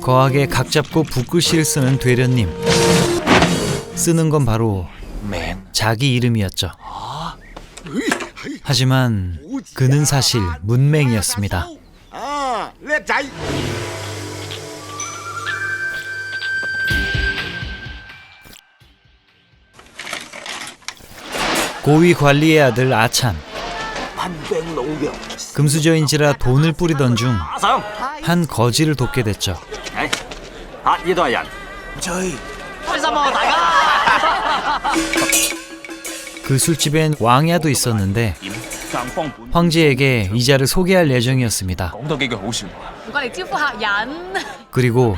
거하게 각 잡고 붓글씨를 쓰는 되련님. 쓰는 건 바로 자기 이름이었죠. 하지만 그는 사실 문맹이었습니다. 고위 관리의 아들 아찬. 금수저인지라 돈을 뿌리던 중 한 거지를 돕게 됐죠. 그 술집엔 왕야도 있었는데 황제에게 이자를 소개할 예정이었습니다. 그리고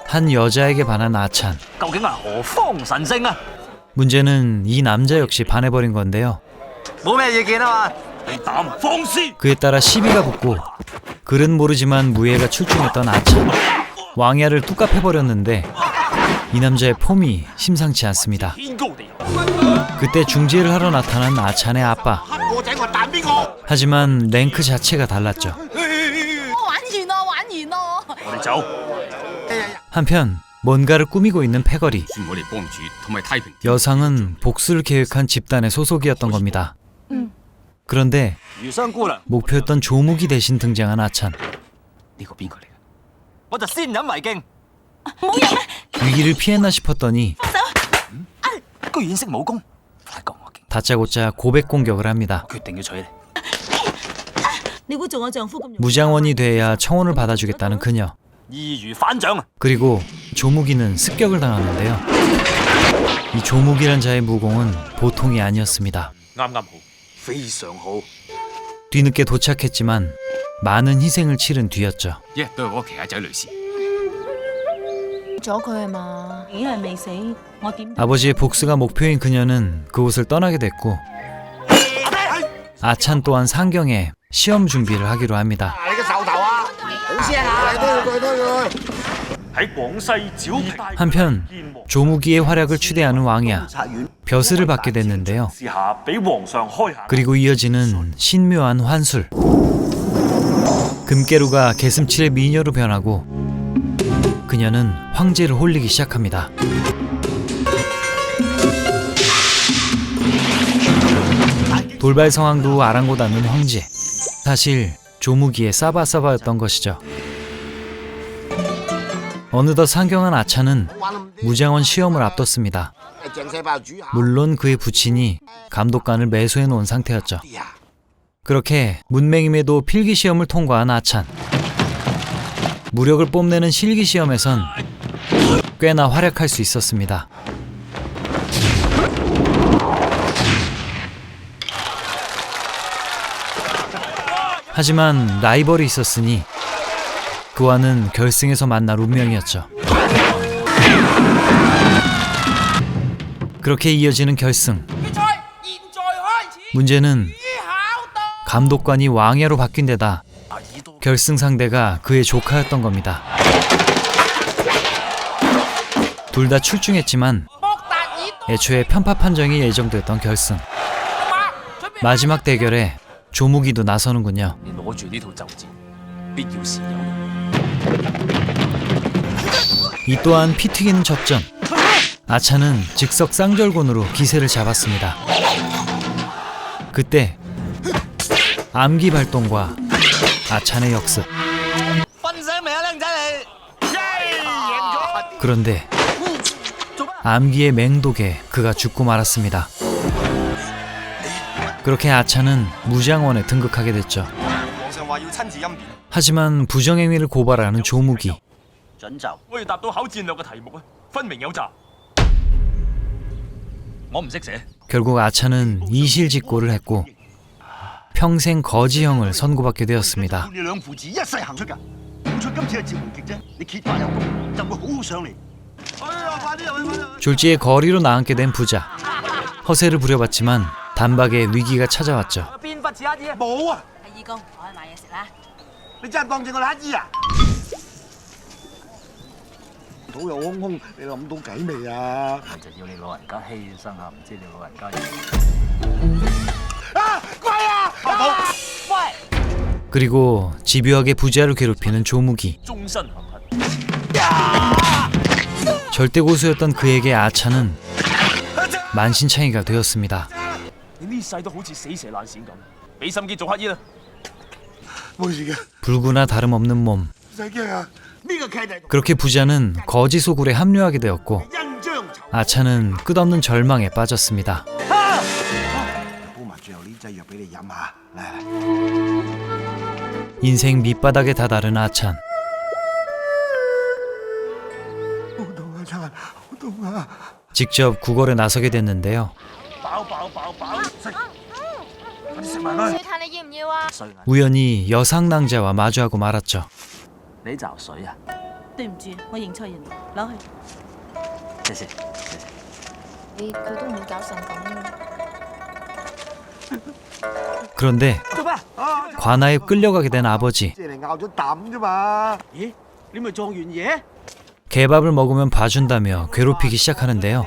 한 여자에게 반한 아찬. 문제는 이 남자 역시 반해버린 건데요. 그에 따라 시비가 붙고 글은 모르지만 무예가 출중했던 아찬. 왕야를 뚝갑 해버렸는데 이 남자의 폼이 심상치 않습니다. 그때 중재를 하러 나타난 아찬의 아빠. 하지만 랭크 자체가 달랐죠. 한편 뭔가를 꾸미고 있는 패거리. 여상은 복수를 계획한 집단의 소속이었던 겁니다. 그런데 목표였던 조묵이 대신 등장한 아찬. 위기를 피했나 싶었더니 다짜고짜 고백 공격을 합니다. 무장원이 돼야 청혼을 받아주겠다는 그녀. 그리고 조묵이는 습격을 당하는데요. 이 조묵이란 자의 무공은 보통이 아니었습니다. 뒤늦게 도착했지만 많은 희생을 치른 뒤였죠. 아버지의 복수가 목표인 그녀는 그곳을 떠나게 됐고 아찬 또한 상경에 시험 준비를 하기로 합니다. 한편 조무기의 활약을 추대하는 왕야, 벼슬을 받게 됐는데요. 그리고 이어지는 신묘한 환술. 금깨루가 개슴칠의 미녀로 변하고 그녀는 황제를 홀리기 시작합니다. 돌발 상황도 아랑곳 않는 황제. 사실 조무기의 싸바싸바였던 것이죠. 어느덧 상경한 아찬은 무장원 시험을 앞뒀습니다. 물론 그의 부친이 감독관을 매수해 놓은 상태였죠. 그렇게 문맹임에도 필기 시험을 통과한 아찬. 무력을 뽐내는 실기 시험에선 꽤나 활약할 수 있었습니다. 하지만 라이벌이 있었으니 그와는 결승에서 만날 운명이었죠. 그렇게 이어지는 결승. 문제는 감독관이 왕야로 바뀐 데다 결승 상대가 그의 조카였던 겁니다. 둘 다 출중했지만 애초에 편파 판정이 예정됐던 결승. 마지막 대결에 조무기도 나서는군요. 이 또한 피 튀기는 접전. 아찬은 즉석 쌍절곤으로 기세를 잡았습니다. 그때 암기 발동과 아찬의 역습. 그런데 암기의 맹독에 그가 죽고 말았습니다. 그렇게 아찬은 무장원에 등극하게 됐죠. 하지만 부정행위를 고발하는 조무기. 결국 아찬은 이실직고를 했고 평생 거지형을 선고받게 되었습니다. 졸지에 거리로 나앉게 된 부자. 허세를 부려봤지만 단박에 위기가 찾아왔죠. 그리고 집요하게 부자를 괴롭히는 조무기. 절대 고수였던 그에게 아차는 만신창이가 되었습니다. 불구나 다름없는 몸. 그렇게 부자는 거지 소굴에 합류하게 되었고 아차는 끝없는 절망에 빠졌습니다. 인생 밑바닥에 다다른 아찬. 직접 구걸에 나서게 됐는데요. 우연히 여상낭자와 마주하고 말았죠. 그런데 관아에 끌려가게 된 아버지. 개밥을 먹으면 봐준다며 괴롭히기 시작하는데요.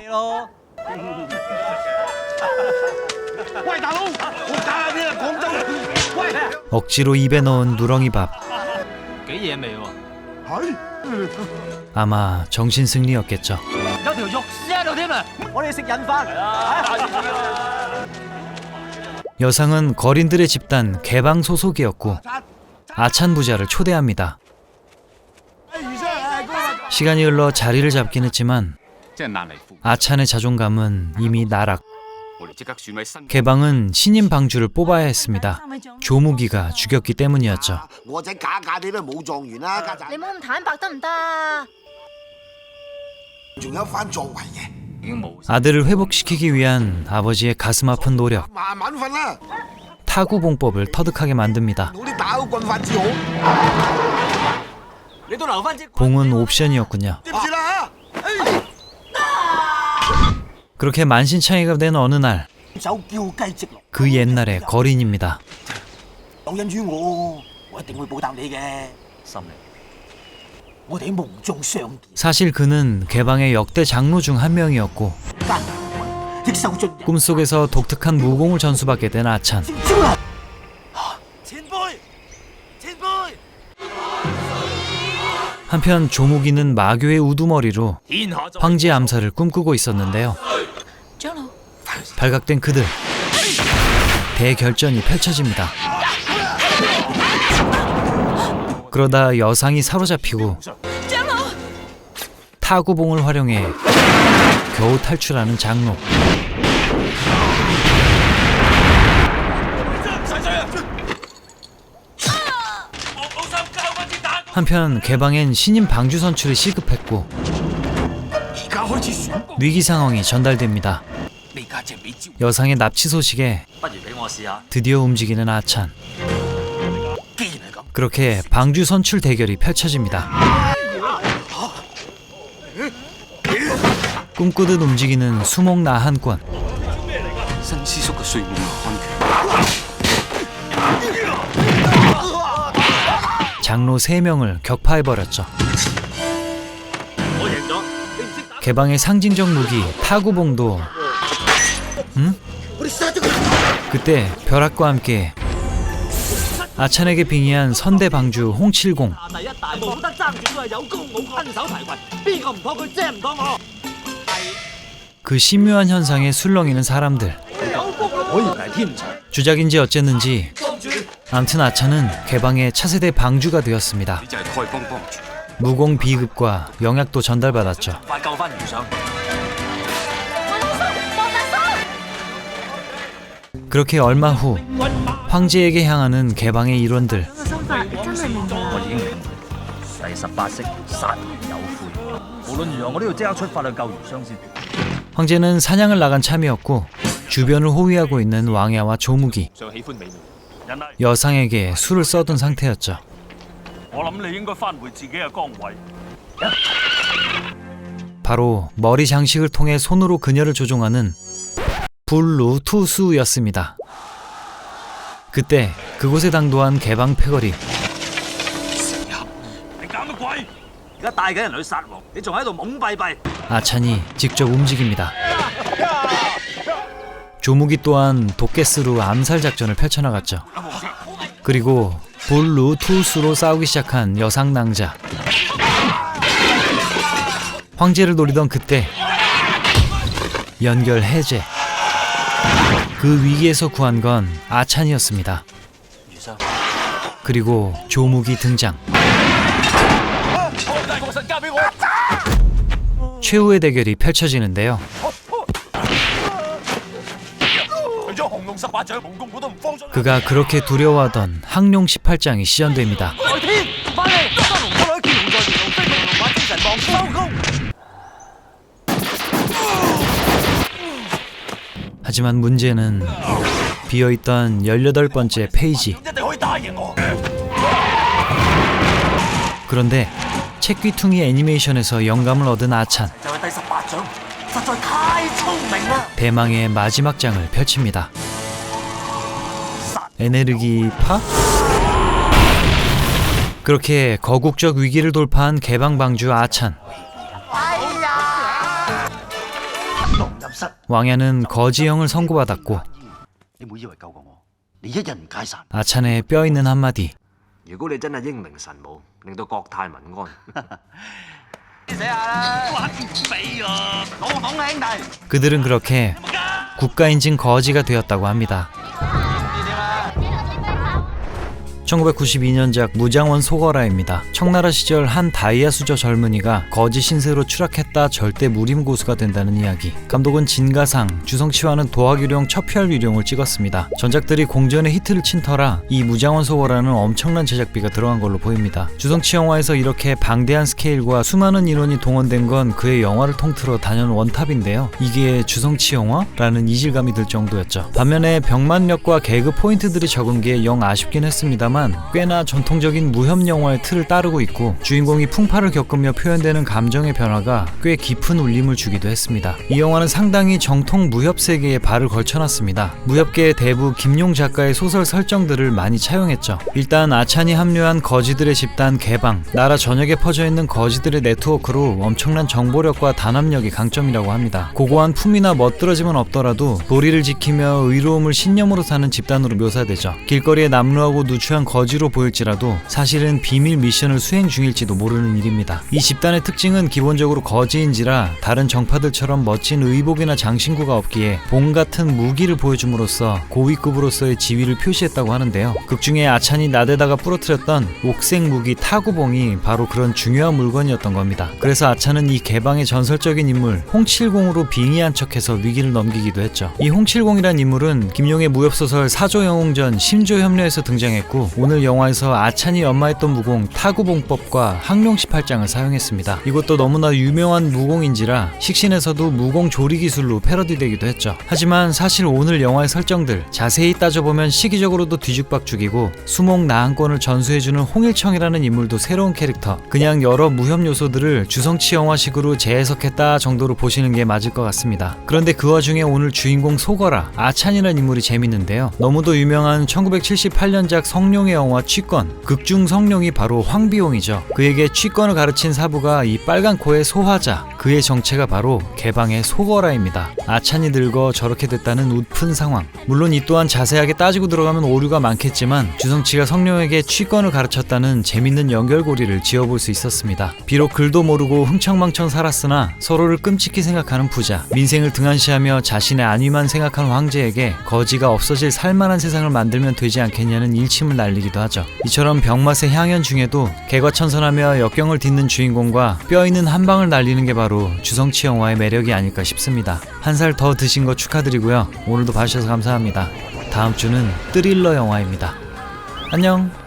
억지로 입에 넣은 누렁이밥. 아마 정신승리였겠죠. 여상은 거린들의 집단 개방 소속이었고 아찬 부자를 초대합니다. 시간이 흘러 자리를 잡긴 했지만 아찬의 자존감은 이미 나락. 개방은 신임 방주를 뽑아야 했습니다. 조무기가 죽였기 때문이었죠. 아들을 회복시키기 위한 아버지의 가슴 아픈 노력. 타구봉법을 터득하게 만듭니다. 봉은 옵션이었군요. 그렇게 만신창이가 된 어느 날, 그 옛날의 거린입니다. 사실 그는 개방의 역대 장로 중 한 명이었고 꿈속에서 독특한 무공을 전수받게 된 아찬. 한편 조무기는 마교의 우두머리로 황제 암살을 꿈꾸고 있었는데요. 발각된 그들, 대결전이 펼쳐집니다. 그러다 여상이 사로잡히고 타구봉을 활용해 겨우 탈출하는 장로. 한편 개방엔 신임 방주 선출이 시급했고 위기 상황이 전달됩니다. 여상의 납치 소식에 드디어 움직이는 아찬. 그렇게 방주 선출 대결이 펼쳐집니다. 꿈꾸듯 움직이는 수목 나한권. 장로 3명을 격파해버렸죠. 개방의 상징적 무기 타구봉도 그때 벼락과 함께 아찬에게 빙의한 선대 방주 홍칠공. 그 신묘한 현상에 술렁이는 사람들. 주작인지 어쨌는지 암튼 아찬은 개방의 차세대 방주가 되었습니다. 무공 비급과 영약도 전달받았죠. 그렇게 얼마 후 황제에게 향하는 개방의 일원들. 황제는 사냥을 나간 참이었고 주변을 호위하고 있는 왕야와 조무기, 여상에게 술을 써둔 상태였죠. 바로 머리 장식을 통해 손으로 그녀를 조종하는 불루투수였습니다. 그때 그곳에 당도한 개방 패거리. 아찬이 직접 움직입니다. 조무기 또한 도깨스로 암살 작전을 펼쳐나갔죠. 그리고 볼루 투우스로 싸우기 시작한 여상낭자. 황제를 노리던 그때 연결 해제. 그 위기에서 구한 건 아찬이었습니다. 그리고 조무기 등장. 최후의 대결이 펼쳐지는데요. 그가 그렇게 두려워하던 항룡 18장이 시전됩니다. 하지만 문제는 비어있던 18번째 페이지. 그런데 책귀퉁이 애니메이션에서 영감을 얻은 아찬. 대망의 마지막 장을 펼칩니다. 에네르기 파? 그렇게 거국적 위기를 돌파한 개방방주 아찬. 왕야는 거지형을 선고받았고 아찬의 뼈있는 한마디. 그들은 그렇게 국가인증 거지가 되었다고 합니다. 1992년작 무장원 소거라입니다. 청나라 시절 한 다이아 수저 젊은이가 거지 신세로 추락했다 절대 무림 고수가 된다는 이야기. 감독은 진가상, 주성치와는 도화규룡, 첩혈유룡을 찍었습니다. 전작들이 공전의 히트를 친 터라 이 무장원 소거라는 엄청난 제작비가 들어간 걸로 보입니다. 주성치 영화에서 이렇게 방대한 스케일과 수많은 인원이 동원된 건 그의 영화를 통틀어 단연 원탑인데요. 이게 주성치 영화라는 이질감이 들 정도였죠. 반면에 병만력과 개그 포인트들이 적은 게 영 아쉽긴 했습니다만 꽤나 전통적인 무협 영화의 틀을 따르고 있고 주인공이 풍파를 겪으며 표현되는 감정의 변화가 꽤 깊은 울림을 주기도 했습니다. 이 영화는 상당히 정통 무협 세계에 발을 걸쳐놨습니다. 무협계의 대부 김용 작가의 소설 설정들을 많이 차용했죠. 일단 아찬이 합류한 거지들의 집단 개방, 나라 전역에 퍼져있는 거지들의 네트워크로 엄청난 정보력과 단합력이 강점이라고 합니다. 고고한 품이나 멋들어짐은 없더라도 도리를 지키며 의로움을 신념으로 사는 집단으로 묘사되죠. 길거리에 남루하고 누추한 거지로 보일지라도 사실은 비밀 미션을 수행 중일지도 모르는 일입니다. 이 집단의 특징은 기본적으로 거지인지라 다른 정파들처럼 멋진 의복이나 장신구가 없기에 봉 같은 무기를 보여줌으로써 고위급으로서의 지위를 표시했다고 하는데요. 극중에 아찬이 나대다가 부러뜨렸던 옥색 무기 타구봉이 바로 그런 중요한 물건이었던 겁니다. 그래서 아찬은 이 개방의 전설적인 인물 홍칠공으로 빙의한 척해서 위기를 넘기기도 했죠. 이 홍칠공이란 인물은 김용의 무협소설 사조영웅전 심조협려에서 등장했고 오늘 영화에서 아찬이 연마했던 무공 타구봉법과 항룡 18장을 사용했습니다. 이것도 너무나 유명한 무공인지라 식신에서도 무공 조리 기술로 패러디되기도 했죠. 하지만 사실 오늘 영화의 설정들 자세히 따져보면 시기적으로도 뒤죽박죽이고 수목 나한권을 전수해주는 홍일청이라는 인물도 새로운 캐릭터, 그냥 여러 무협 요소들을 주성치 영화식으로 재해석했다 정도로 보시는 게 맞을 것 같습니다. 그런데 그 와중에 오늘 주인공 소거라 아찬이라는 인물이 재밌는데요. 너무도 유명한 1978년작 성룡의 영화 취권, 극중 성룡이 바로 황비용이죠. 그에게 취권을 가르친 사부가 이 빨간 코의 소화자, 그의 정체가 바로 개방의 소거라입니다. 아찬이 늙어 저렇게 됐다는 웃픈 상황. 물론 이 또한 자세하게 따지고 들어가면 오류가 많겠지만 주성치가 성룡에게 취권을 가르쳤다는 재밌는 연결고리를 지어볼 수 있었습니다. 비록 글도 모르고 흥청망청 살았으나 서로를 끔찍히 생각하는 부자, 민생을 등한시하며 자신의 안위만 생각하는 황제에게 거지가 없어질 살만한 세상을 만들면 되지 않겠냐는 일침을 날리기도 하죠. 이처럼 병맛의 향연 중에도 개과천선하며 역경을 딛는 주인공과 뼈있는 한방을 날리는 게 바로 주성치 영화의 매력이 아닐까 싶습니다. 한 살 더 드신 거 축하드리고요. 오늘도 봐주셔서 감사합니다. 다음 주는 스릴러 영화입니다. 안녕.